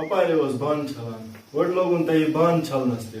Apa was band chalan. What logun tai band chalnas te.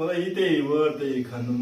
Mala ite word te khan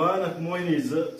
Banak moini z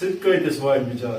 Sit kai te swai bichar.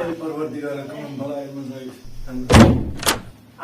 Ay parvardigar kam balai mazai.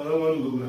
Ala man gubra.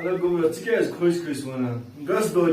Ala gubra chike as khosh khris wana. Gas do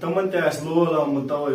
Taman te as lola mutawai.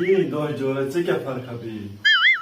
Ye do jora che kya fark hai.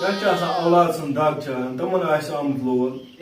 Ya cha sa aulad sun dag chan. Taman as am lol.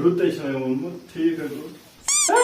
Rute chhay un theek hai.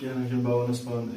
kya na chan bawanas pande.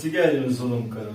Chike as zulum kara.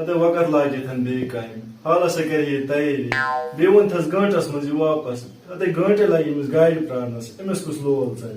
Ada wakat lagi than be kaim. Hala se kariye tayari. Bewon thas gantas mazi wapas. Ada gante lagi mus gaid pranas. Emes kus lol sai.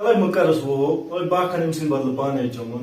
Alai makaras wo. Alai bakan imsin badla pane chamon.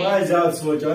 Mai jat socha.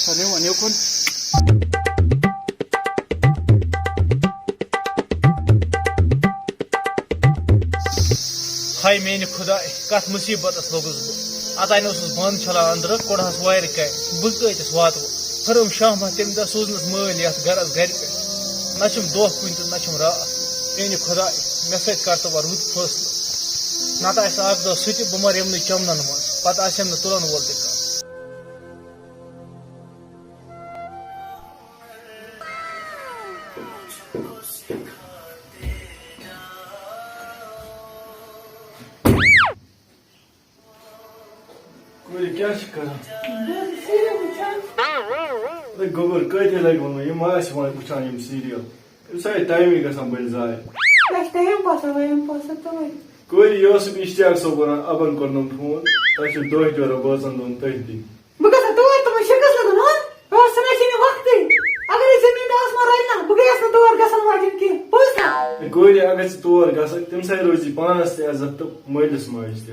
Hasan ne yokun? Hay meni khuda kat musibat as logus bu. Atay no sus band chala andra kodhas wire kai. Bu kaitis wat. Farum sham tem da suznas mal yas garas gar pe. Nachum doh kuint nachum ra. Meni khuda mesaj karta var rut first. Nata asa ak da suti bumar yemni chamnan mas. Pat asem na tulan wolte ka. Koy kya shikara? The gobar kayte lag onu ye mas var uçan yem serial. Sai time ga sam bel zay. Koy yosub iştiyak sobana aban kornum phone. Taşı doy jora bozan don taydi. Koy ya agat tuar gasak tim sai roji panas te azat moilis moiste.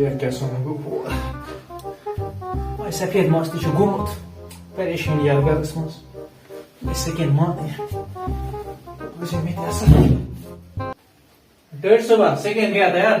Yer kesin bu. Ay sepet masti şu gumut. Perişan yer garısmaz. Seken mani. Bizim medyası. Dört sabah seken gaya tayar.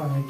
Abi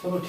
Çalo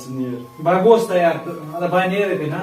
tsnir Bagos tayar. Ada banyer edin ha.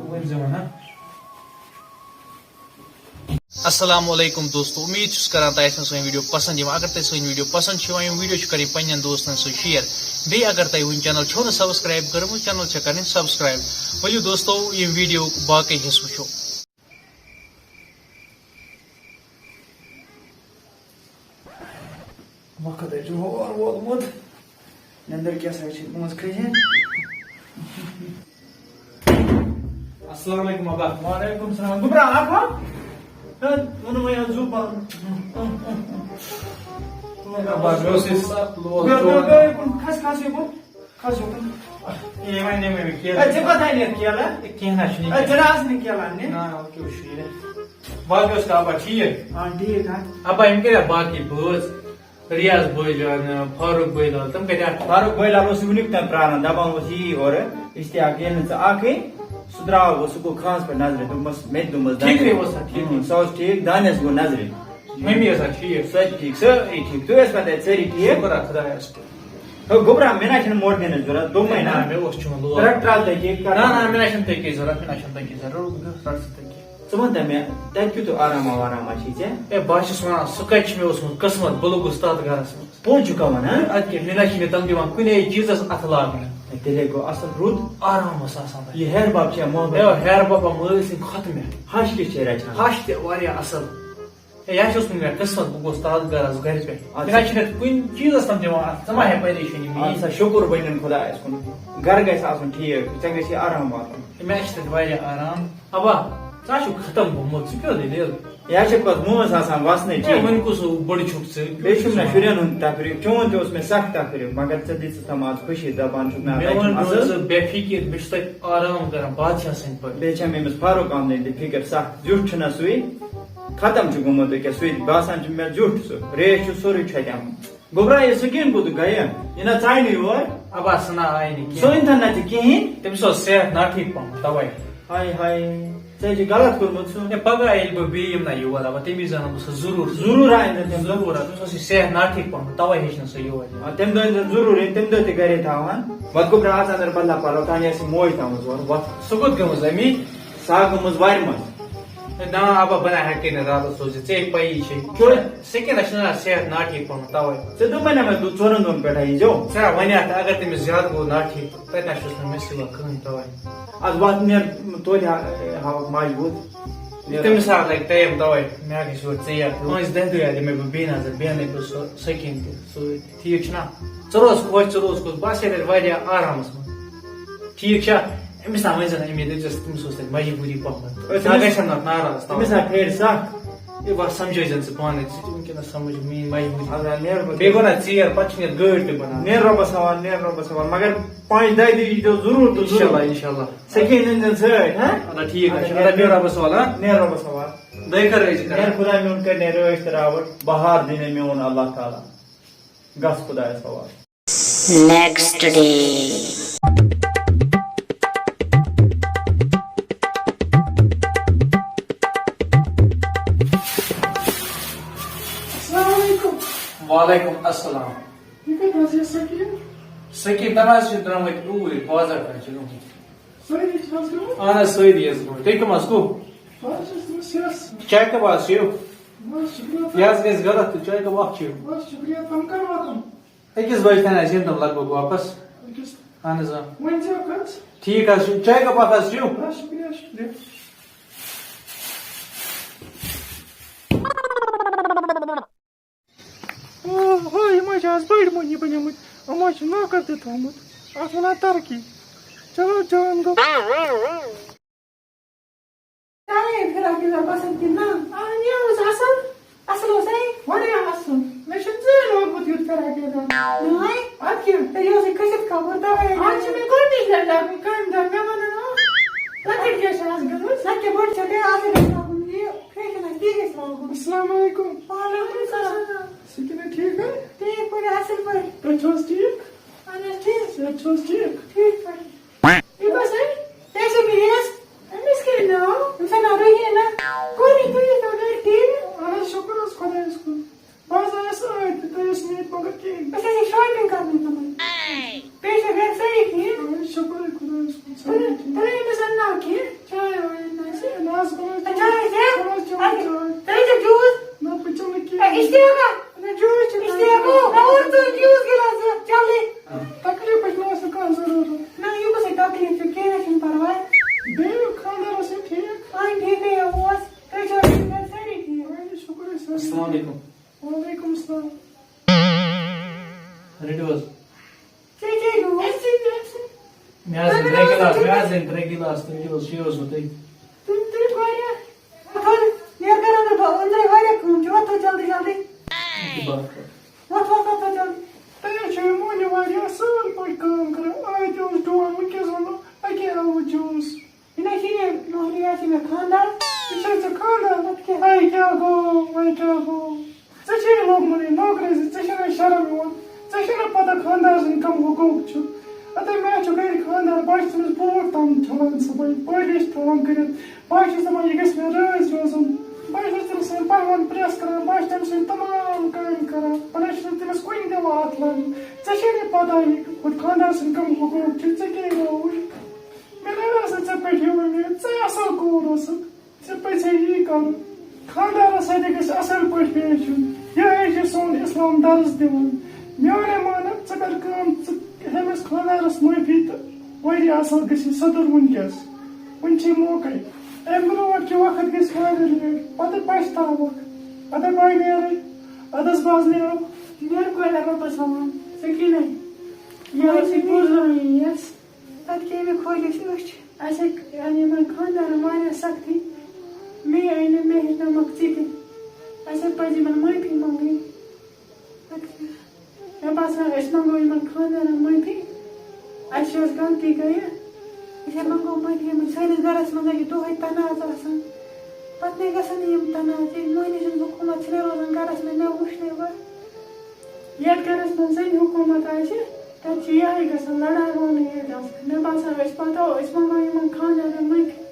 Bu zaman ha. Assalamu alaikum dosto. Umeed چھُس کران تۄہہِ آسہِ سٲنۍ video پسند یِوان اگر تۄہہِ سٲنۍ ویڈیو پسند چھِ یِوان یِم ویڈیو چھِ کَرٕنۍ پننٮ۪ن دوستن سۭتۍ شیر بیٚیہِ اگر تۄہہِ وٕنۍ چینل چھو نہٕ سبسکرایب کٔرمٕژ چینل چھےٚ کَرٕنۍ سبسکرایب ؤلِو دوستو یِم ویڈیو باقٕے حصہٕ وٕچھو وقت ہے جو اور وولمت نندر کیا سا چھ پونس کھجن السلام علیکم ابا وعلیکم السلام گبرا آکھا ون میں زوبا ابا جوسس لوز کھس کھس یو کھس یو یہ میں نے کیا اچھا پتہ نہیں کیا لا کہنا چھنی جراس نے کیا لا نے نا اوکے شیر باقی اس کا ابا ٹھیک ہاں ٹھیک ہے ابا ایم کیا باقی بوز ریاض بوئی جان فاروق بوئی لال تم کیا فاروق بھائی لالو سونیک تن پرانا دبان وسی اور اشتیاق یہ نہ آکھے سدرا وہ سکو خاص پر نظر دمس میں دمس ٹھیک ہے وہ سر ٹھیک ہے سوچ ٹھیک دانس گو نظر میں بھی ایسا ٹھیک سچ ٹھیک ساری ٹھیک تو اس پتہ ساری ٹھیک شکر خدا اس کو گبرا میں نہ موڑ دینے ضرورت دو مہینہ میں اس چون لو ٹرک ٹرال تے کی نا نا میں نشن تے کی ضرورت میں نشن تے کی ضرورت رٹ تے کی سمجھ میں تن کی تو آرام چھی تے اے باش سونا سکچ میں اس قسمت بلوگ استاد گارس پہنچ چکا ون اد کے میں نشن تم دیوان کنے چیز اصل لاگن تیلے کو اصل رود آرام آسان یہ ہیر باپ چھ محبت اے ہیر بابا مول سن ختم ہش کی چھ رچھان ہاش تے واریا اصل یا چھس میں قسمت بو استاد گارس گھر پہ میں نشن کن چیز تم دیوان سما ہے پریشانی میں اچھا شکر بنن خدا اس کو گھر گئے آسن ٹھیک چنگے سے آرام واتن میں چھت واریا آرام ابا ساشو ختم گومت کیو دے یا چھ پت موز آسان واسنے اے ٹھیک من کو سو بڑی چھک سے بیشم نہ شرین ہن تقریب چون تو اس میں سخت تقریب مگر چدی تماز خوشی دبان چھ میں ون روز بے فکر بشت آرام کران بادشاہ سن پر بیچ میں مس فاروق آمنے دی فکر سخت جھوٹ چھنا سوئی ختم چھ گومت کہ سوئی باسان چھ میں جھوٹ سو ریش چھ سوری چھدم گبرا یہ سکین کو تو گیا یہ نہ چاہنی اور ابا سنا آئی نہیں سوین تھا نہ کہیں تم سو صحت نہ ٹھیک پام دوائی ہائے ہائے ژےٚ غلط کوٚرمُت سُہ ہے پگہہ ییٚلہِ بہٕ بیٚیہِ یِمہٕ نا یور اَوا تَمہِ وِزِ اَنہٕ بہٕ سُہ ضروٗر ضروٗر آیِنٛدٕ تَمہِ دۄہ ضروٗر تٔمِس اوس یہِ صحت ناٹھیٖک پہمتھ تَوَے ہیٚچھ نہٕ سُہ یور تَمہِ دۄہ أنۍ ضروٗر یِن تَمہِ دۄہ تہِ گرے تھاوان پَتہٕ گوٚو آز اَندر بدلا پَلو تانۍ آسہِ موج تھاومٕژ اورٕ وۄتھ سُہ کوٚت گٔمٕژ امی سۄ گٔمٕژ وارِ منٛز نا ابا بہٕ نہ ہٮ۪کٕے نہٕ راتَس سوٗزِتھ ژےٚ پَیی چھے سِکِنَس چھُنہ صحت ناٹھیٖک پہمتھ تَوَے ژےٚ دوٚپمَے نا مےٚ 4 دۄہن پٮ۪ٹھ ییٖزیو ژےٚ وَنیٛاتھ اگر تٔمِس زیادٕ گوٚو ناٹھیٖک تَتہِ نہ چھُس نہٕ مےٚ سِوا کٕہٕنۍ تَوَے اَدٕ وَتھ نیر توتہِ ہاوکھ مجبوٗر تٔمِس ساتہٕ لگہِ ٹایم تَوَے مےٚ گژھِ یورٕ ژیر 5-10 دۄہ دِمے بہٕ بیٚیہِ نظر بیٚہنَے بہٕ سُہ سٔکیٖن تہِ سۭتۍ ٹھیٖک چھُنہ ژٕ روز خۄش ژٕ روز خۄش بہٕ آسے تَتہِ واریاہ آرامَس منٛز ٹھیٖک چھا أمِس تام ؤنۍ زَن أمی دٔپزٮ۪س تٔمِس اوس تَتہِ مجبوٗری پہمتھ سۄ گژھن نَتہٕ ناراض تٔمِس ہا پھیرِ سکھ ہے بہٕ سَمجھٲیزٮ۪ن ژٕ پانَے ژٕ تہِ وٕنکٮ۪نَس سَمجھ میٛٲنۍ مجبوٗری اَدٕ نیر بیٚیہِ گوٚو نا ژیر پَتہٕ چھِنہٕ یَتھ گٲڑۍ تہِ بَنان نیر رۄبَس حوال نیر رۄبَس حوال مگر 5-10 دۄہ ییٖزیو ضروٗر تہٕ اِنشاءاللہ اِنشاءاللہ سٔکیٖن أنۍزٮ۪ن سۭتۍ ہاں اَدٕ ٹھیٖک حظ چھُ اَدٕ بیٚہہ رۄبَس حوال ہاں نیر رۄبَس حوال دۄیہِ خٲر ٲسۍ نیر خۄدا میون کَرِ نیر رٲچھ تہٕ راوَٹھ بہار دِنَے میون اللہ تعالیٰ گژھ خۄدایَس حوال Next day. وعلیکُم السلام سٔکیٖن تَم حظ چھِ درٛامٕتۍ اوٗرۍ بازر تام چھِ گٔمٕتۍ اہن حظ سٲری حظ گٔمٕتۍ تُہۍ کٕم حظ گوٚو چاے کپ حظ چیٚیِو یہِ حظ گژھِ غلط تہٕ چاے کپ اکھ چیٚیِو 1 بجہِ تانۍ حظ یِن تِم لگ بگ واپس اہن حظ ٹھیٖک حظ چھُ چاے کپ اکھ حظ چیٚیِو یِم حظ چھِ آز بٔڑۍ مٔہنی بَنیمٕتۍ یِم حظ چھِ نوکر تہِ تھوٚمُت اَتھ وَنان ترقی چلو جان گوٚو واریاہ اَصٕل مےٚ چھُنہٕ زٕہٕنۍ لوگمُت یُتھ فِراک یَزار اَدٕ کیٛاہ آز چھِ مےٚ گۄڈنِچ لَٹہِ لاگٕنۍ کامہِ دۄہ مےٚ وَنان لۄکٕٹ کیٛاہ چھِ آز گٔمٕژ السلام علیکُم سِکِنہ ٹھیٖک تُہۍ چھِو حظ ٹھیٖک صحت چھِو حظ ٹھیٖک اہن حظ شُکُر حظ خۄدایَس کُن بہٕ حظ آیَس ٲدۍ تہٕ تُہۍ ٲسۍ نہٕ ییٚتہِ مگر کِہیٖنۍ شُکُر خۄدایَس کُن سٲری ٹھیٖک چاے واے نہ حظ نہ بہٕ چَمہٕ تکلیٖفٕچ نہ ٲس نہٕ کانٛہہ ضروٗرت بیٚیہِ خانٛدارَس چھِ ٹھیٖک شُکُر السلام علیکم وعلیکُم السلام رٔٹِو حظ مےٚ حظ أنۍ 3 گِلاس تہٕ رٔٹِو حظ چیٚیِو حظ وۄنۍ تُہۍ تۄہہِ چھِ مۄہنِو واریاہ اَصٕل پٲٹھۍ کٲم کران ٲدۍ اوس ڈوٗن وٕنکٮ۪س ووٚنُو اَکے آوُ جوٗس یہِ چھِ ژےٚ خانٛدار کیٛاہ گوٚو ژےٚ چھے لوگمُت نوکری ژےٚ چھِنہٕ شرم یِوان ژےٚ چھِنہٕ پتہ خانٛدار سٕنٛدۍ کَم حقوٗق چھُ اَدٕ مےٚ چھُ گرِ خانٛدار بہٕ چھُس تٔمِس بوٗٹھ تام چھلان صُبحٲے پٲلِش تھاوان کٔرِتھ بہٕ چھُس دَپان یہِ گژھِ مےٚ رٲزۍ روزُن بہٕ چھُس تٔمۍ سٕنٛدۍ پَلوَن پرٛٮ۪س کران بہٕ چھُس تٔمۍ سٕنٛدۍ تمام کامہِ کران بہٕ چھُس نہٕ تٔمِس کُنہِ دِوان اَتھ لاگنہٕ ژےٚ چھے نہٕ پتہ یہِ خانٛدار سٕنٛدۍ کَم حقوٗق چھِ ژےٚ کیٛاہ گوٚوُے مےٚ نہ ٲس نہٕ ژےٚ پٮ۪ٹھ یہِ اُمید ژٕ اَصٕل کوٗر ٲسٕکھ ژےٚ پَزِ یی کَرُن خانٛدارَس سۭتۍ گژھِ اَصٕل پٲٹھۍ پیش یُن یِہوٚے چھِ سون اِسلام درس دِوان میٛانے مانان ژٕ کر کٲم ژٕ ہیٚمِس خانٛدارَس معٲفی تہٕ واریاہ اَصٕل گژھِ سَدُر وٕنکٮ۪س وٕنہِ چھِ موقعے اَمہِ برونٛٹھ چھِ وقت گژھِ واریاہ لیٹ پَتہٕ پَشتاوَکھ اَدٕ بہٕ نیرَے اَدٕ حظ بہٕ حظ نیرو خانٛدارَن واریاہ سختی مے آیہِ نہٕ مےٚ ہیٚچھنٲومَکھ ژٕ تہِ اَسے پَزِ یِمن معٲفی منٛگٕنۍ مےٚ باسان أسۍ منٛگو یِمن خانٛدارَن معٲفی اَسہِ چھِ حظ غلطی گٔیہِ أسۍ منٛگو معٲفی یِمن سٲنِس گرس منٛز حظ چھِ دۄہے تناز آسان پَتہٕ نَے گژھن نہٕ یِم تناز ییٚلہِ مٔہنی سٕنٛز حکوٗمت چھِنہٕ روزان گرس منٛز مےٚ وٕچھنَے گۄڈٕ یَتھ گرس منٛز زَنہِ حکوٗمت آسہِ تَتہِ چھِ یِہوٚے گژھان لڑاے وانٕے یٲژ آسان مےٚ باسان أسۍ منٛگو یِمن خانٛدارَن معٲفی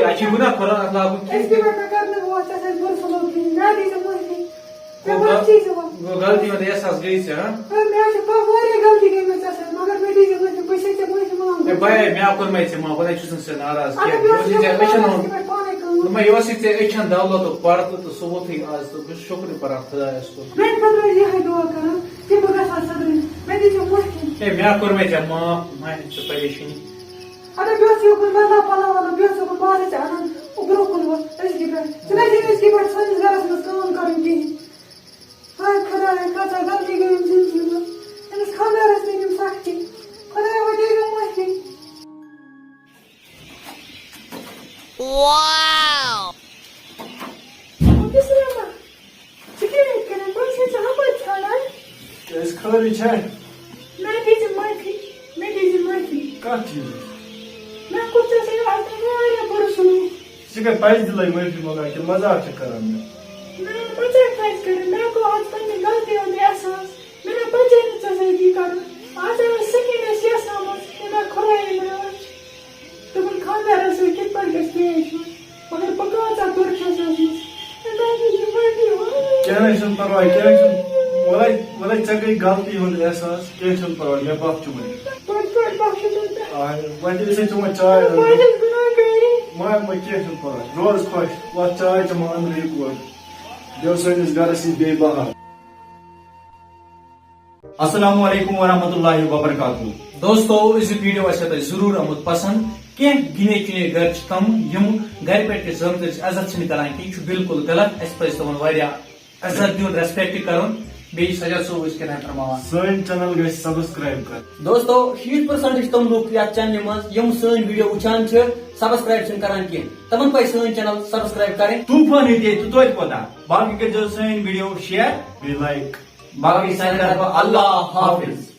اچھی گناہ کرو اللہ غلطی میں احساس گئی سے بھائی میں آپ میں سے ناراض اچھا دولت پڑھ تو سہ ووت آج تو بہت شکر پڑا خدایس کن مے کور مے ژےٚ معاف مہ ژٕ پریشٲنی خبر ہے کت چیز ژٕ پزِ دِلے معافی منگان کہ مزاق کران کینٛہہ پرواے ولے ژےٚ گٔے غلطی ہُنٛد احساس کینٛہہ چھُنہٕ پرواے مےٚ بخچ وۄنۍ ژٕ مےٚ چاے ما کینٛہہ چھُنہٕ پرواے روز خۄش وۄتھ چاے چٮ۪مو أنٛدرٕ یِکوٹہٕ دیو سٲنِس گرس یی بیٚیہِ بہار السلام علیکم ورحمۃ اللہ وبرکاتہ دوستو اس ویڈیو آسہِ ضرور آمُت پسند کینٛہہ گِنے چُنے گھر چھِ تِم یِم گھرِ پٮ۪ٹھ زٲمتٕرِس عزت چھِنہٕ کران کینٛہہ یہِ چھُ بالکل غلط اَسہِ پزِ تِمن واریاہ عزت دیُن ریسپیکٹ کرُن بیٚیہِ سجاد صٲب ٲسۍ کیٛاہ فرماوان سٲنۍ چینل گژھِ سبسکرائب کرٕنۍ دوستو 60% تم لوگ یتھ چینل مز یم سٲنۍ ویڈیو وچھان چھِ سبسکرائب چھِنہٕ کران کینٛہہ تمن پزِ سٲنۍ چینل سبسکرائب کرٕنۍ طوفان ییٚتہِ تہٕ توتہِ کوتاہ باقٕے کٔرۍزیو سٲنۍ ویڈیو شیر بیٚیہِ لایک باقٕے سانہِ طرفہٕ اللہ حافظ